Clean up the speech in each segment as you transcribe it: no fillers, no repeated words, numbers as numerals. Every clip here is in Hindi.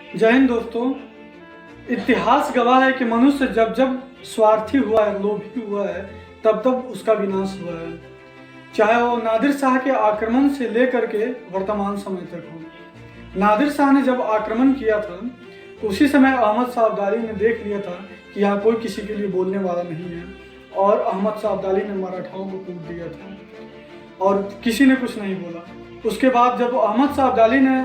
जय हिंद दोस्तों। इतिहास गवाह है कि मनुष्य जब जब स्वार्थी हुआ है, लोभी हुआ है, तब तब उसका विनाश हुआ है। चाहे वो नादिर शाह के आक्रमण से लेकर के वर्तमान समय तक हो। नादिर शाह ने जब आक्रमण किया था तो उसी समय अहमद शाह अब्दाली ने देख लिया था कि यहाँ कोई किसी के लिए बोलने वाला नहीं है, और अहमद शाह अब्दाली ने मराठाओं को कूट दिया था और किसी ने कुछ नहीं बोला। उसके बाद जब अहमद शाह अब्दाली ने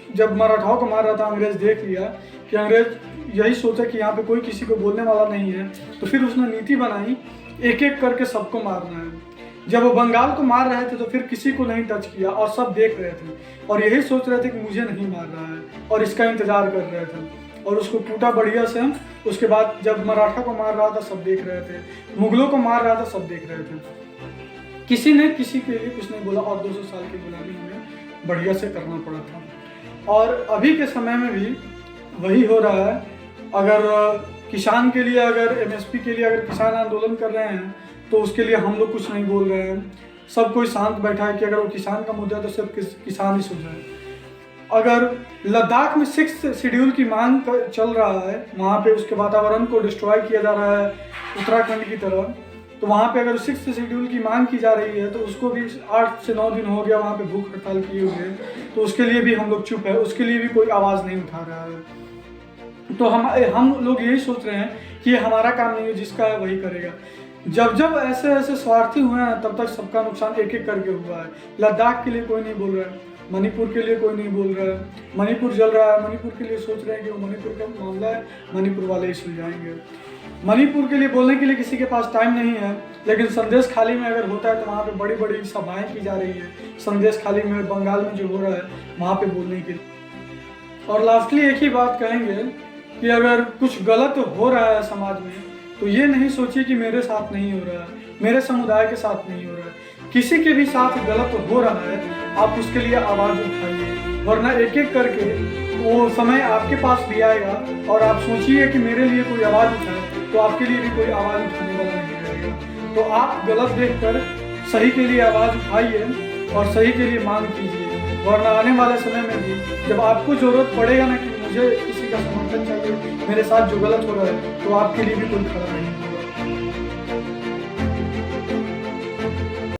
जब मराठाओं को मार रहा था, अंग्रेज देख लिया कि अंग्रेज यही सोचा कि यहाँ पे कोई किसी को बोलने वाला नहीं है, तो फिर उसने नीति बनाई एक एक करके सबको मारना है। जब वो बंगाल को मार रहे थे तो फिर किसी को नहीं टच किया और सब देख रहे थे और यही सोच रहे थे कि मुझे नहीं मार रहा है और इसका इंतजार कर रहे थे और उसको कूटा बढ़िया से। उसके बाद जब मराठा को मार रहा था सब देख रहे थे, मुगलों को मार रहा था सब देख रहे थे, किसी ने किसी के लिए कुछ नहीं बोला और 200 साल की गुलामी हमें बढ़िया से करना पड़ा था। और अभी के समय में भी वही हो रहा है। अगर किसान के लिए, अगर एमएसपी के लिए अगर किसान आंदोलन कर रहे हैं तो उसके लिए हम लोग कुछ नहीं बोल रहे हैं। सब कोई शांत बैठा है कि अगर वो किसान का मुद्दा है तो सिर्फ किसान ही सुलझाए। अगर लद्दाख में 6th शेड्यूल की मांग चल रहा है, वहाँ पे उसके वातावरण को डिस्ट्रॉय किया जा रहा है उत्तराखंड की तरह, तो वहाँ पे अगर 6th शेड्यूल की मांग की जा रही है तो उसको भी 8 से 9 दिन हो गया वहाँ पे भूख हड़ताल किए हुए, तो उसके लिए भी हम लोग चुप है, उसके लिए भी कोई आवाज़ नहीं उठा रहा है। तो हम लोग यही सोच रहे हैं कि ये हमारा काम नहीं है, जिसका है वही करेगा। जब जब ऐसे ऐसे स्वार्थी हुए हैं तब तक सबका नुकसान एक एक करके हुआ है। लद्दाख के लिए कोई नहीं बोल रहा है, मणिपुर के लिए कोई नहीं बोल रहा है, मणिपुर जल रहा है, मणिपुर के लिए सोच रहे हैं कि वो मणिपुर का मामला है, मणिपुर वाले ही सुलझाएंगे। मणिपुर के लिए बोलने के लिए किसी के पास टाइम नहीं है, लेकिन संदेश खाली में अगर होता है तो वहाँ पे बड़ी बड़ी सभाएं की जा रही है। संदेश खाली में बंगाल में जो हो रहा है वहाँ पे बोलने के लिए। और लास्टली एक ही बात कहेंगे कि अगर कुछ गलत हो रहा है समाज में तो ये नहीं सोचिए कि मेरे साथ नहीं हो रहा है, मेरे समुदाय के साथ नहीं हो रहा है। किसी के भी साथ गलत हो रहा है, आप उसके लिए आवाज़ उठाइए, वरना एक एक करके वो समय आपके पास भी आएगा और आप सोचिए कि मेरे लिए कोई आवाज़ उठाए तो आपके लिए भी कोई आवाज़ उठाने वाला नहीं रहेगा। तो आप गलत देखकर सही के लिए आवाज़ उठाइए और सही के लिए मांग कीजिए, वरना आने वाले समय में भी जब आपको ज़रूरत पड़ेगा ना कि मुझे किसी का समर्थन चाहिए, मेरे साथ जो गलत हो रहा है, तो आपके लिए भी कोई खड़ा नहीं है।